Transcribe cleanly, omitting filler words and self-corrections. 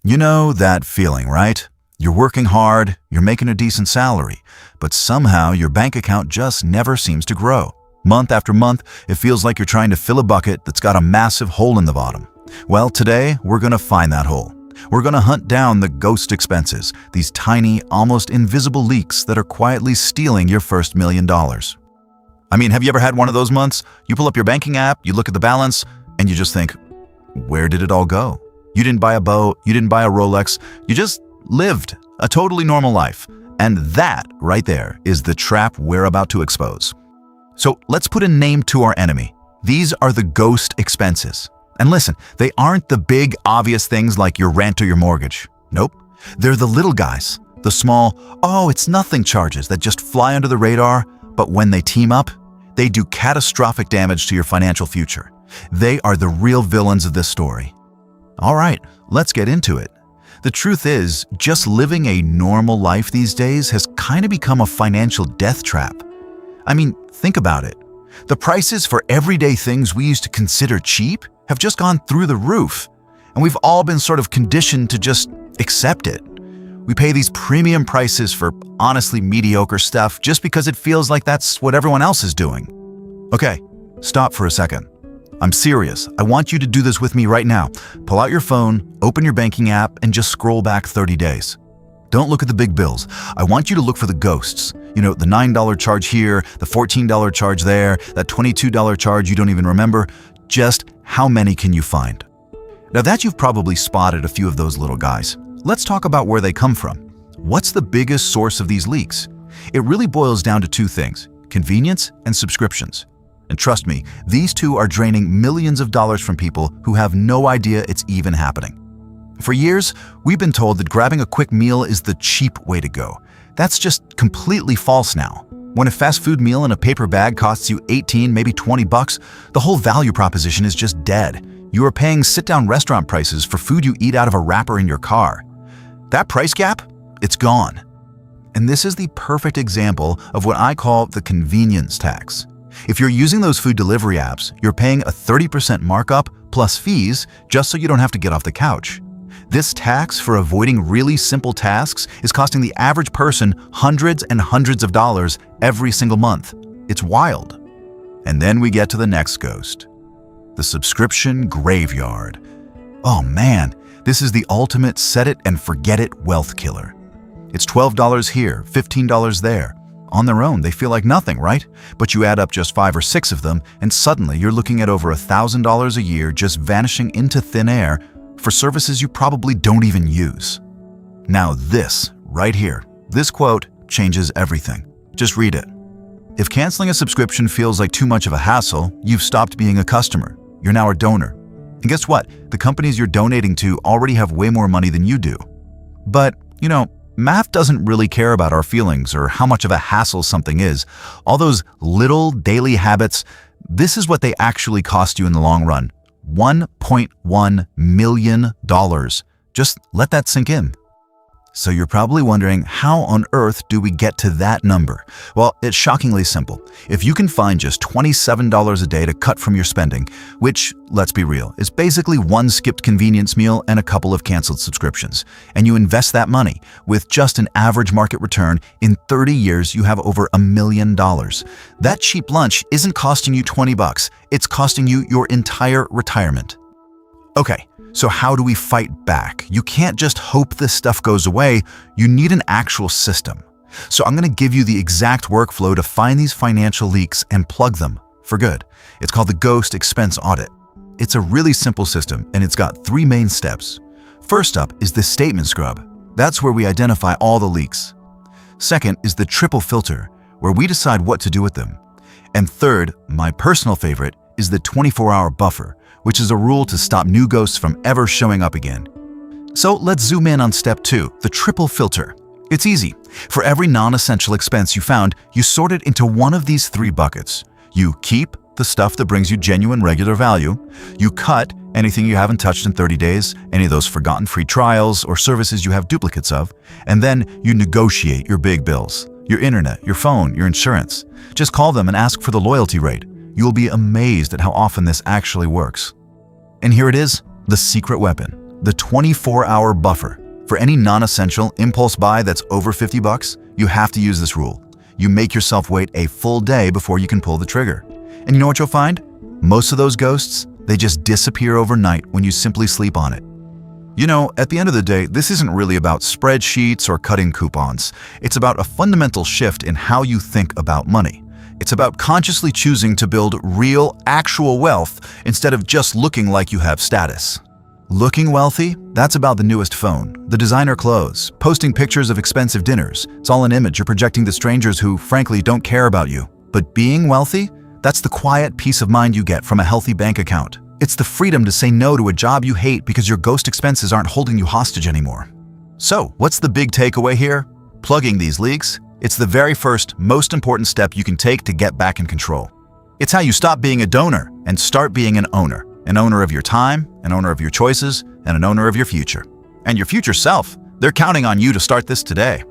You know that feeling, right? You're working hard, you're making a decent salary, but somehow your bank account just never seems to grow. Month after month, it feels like you're trying to fill a bucket that's got a massive hole in the bottom. Well, today, we're going to find that hole. We're going to hunt down the ghost expenses, these tiny, almost invisible leaks that are quietly stealing your first $1 million. I mean, have you ever had one of those months? You pull up your banking app, you look at the balance, and you just think, where did it all go? You didn't buy a boat, you didn't buy a Rolex, you just lived a totally normal life. And that, right there, is the trap we're about to expose. So let's put a name to our enemy. These are the ghost expenses. And listen, they aren't the big, obvious things like your rent or your mortgage. Nope. They're the little guys, the small, oh, it's nothing charges that just fly under the radar, but when they team up, they do catastrophic damage to your financial future. They are the real villains of this story. All right, let's get into it. The truth is, just living a normal life these days has kind of become a financial death trap. I mean, think about it. The prices for everyday things we used to consider cheap have just gone through the roof, and we've all been sort of conditioned to just accept it. We pay these premium prices for honestly mediocre stuff just because it feels like that's what everyone else is doing. Okay, stop for a second. I'm serious. I want you to do this with me right now. Pull out your phone, open your banking app, and just scroll back 30 days. Don't look at the big bills. I want you to look for the ghosts. You know, the $9 charge here, the $14 charge there, that $22 charge you don't even remember. Just how many can you find? Now that you've probably spotted a few of those little guys, let's talk about where they come from. What's the biggest source of these leaks? It really boils down to two things: convenience and subscriptions. And trust me, these two are draining millions of dollars from people who have no idea it's even happening. For years, we've been told that grabbing a quick meal is the cheap way to go. That's just completely false now. When a fast food meal in a paper bag costs you 18, maybe 20 bucks, the whole value proposition is just dead. You are paying sit-down restaurant prices for food you eat out of a wrapper in your car. That price gap, it's gone. And this is the perfect example of what I call the convenience tax. If you're using those food delivery apps, you're paying a 30% markup plus fees just so you don't have to get off the couch. This tax for avoiding really simple tasks is costing the average person hundreds and hundreds of dollars every single month. It's wild. And then we get to the next ghost. The subscription graveyard. Oh man, this is the ultimate set it and forget it wealth killer. It's $12 here, $15 there. On their own, they feel like nothing, right? But you add up just 5 or 6 of them, and suddenly you're looking at over $1,000 a year just vanishing into thin air for services you probably don't even use. Now this, right here, this quote changes everything. Just read it. If canceling a subscription feels like too much of a hassle, you've stopped being a customer. You're now a donor. And guess what? The companies you're donating to already have way more money than you do. But, you know, math doesn't really care about our feelings or how much of a hassle something is. All those little daily habits, this is what they actually cost you in the long run. $1.1 million. Just let that sink in. So you're probably wondering, how on earth do we get to that number? Well, it's shockingly simple. If you can find just $27 a day to cut from your spending, which, let's be real, is basically one skipped convenience meal and a couple of canceled subscriptions, and you invest that money with just an average market return, in 30 years you have over $1 million. That cheap lunch isn't costing you 20 bucks, it's costing you your entire retirement. Okay. So how do we fight back? You can't just hope this stuff goes away. You need an actual system. So I'm going to give you the exact workflow to find these financial leaks and plug them for good. It's called the Ghost Expense Audit. It's a really simple system, and it's got 3 main steps. First up is the statement scrub. That's where we identify all the leaks. Second is the triple filter, where we decide what to do with them. And third, my personal favorite, is the 24-hour buffer, which is a rule to stop new ghosts from ever showing up again. So let's zoom in on step 2, the triple filter. It's easy. For every non-essential expense you found, you sort it into one of these 3 buckets. You keep the stuff that brings you genuine regular value. You cut anything you haven't touched in 30 days, any of those forgotten free trials or services you have duplicates of. And then you negotiate your big bills, your internet, your phone, your insurance. Just call them and ask for the loyalty rate. You'll be amazed at how often this actually works. And here it is, the secret weapon. The 24-hour buffer. For any non-essential impulse buy that's over $50, you have to use this rule. You make yourself wait a full day before you can pull the trigger. And you know what you'll find? Most of those ghosts, they just disappear overnight when you simply sleep on it. You know, at the end of the day, this isn't really about spreadsheets or cutting coupons. It's about a fundamental shift in how you think about money. It's about consciously choosing to build real, actual wealth instead of just looking like you have status. Looking wealthy? That's about the newest phone, the designer clothes, posting pictures of expensive dinners. It's all an image you're projecting to strangers who, frankly, don't care about you. But being wealthy? That's the quiet peace of mind you get from a healthy bank account. It's the freedom to say no to a job you hate because your ghost expenses aren't holding you hostage anymore. So, what's the big takeaway here? Plugging these leaks? It's the very first, most important step you can take to get back in control. It's how you stop being a donor and start being an owner of your time, an owner of your choices, and an owner of your future. And your future self, they're counting on you to start this today.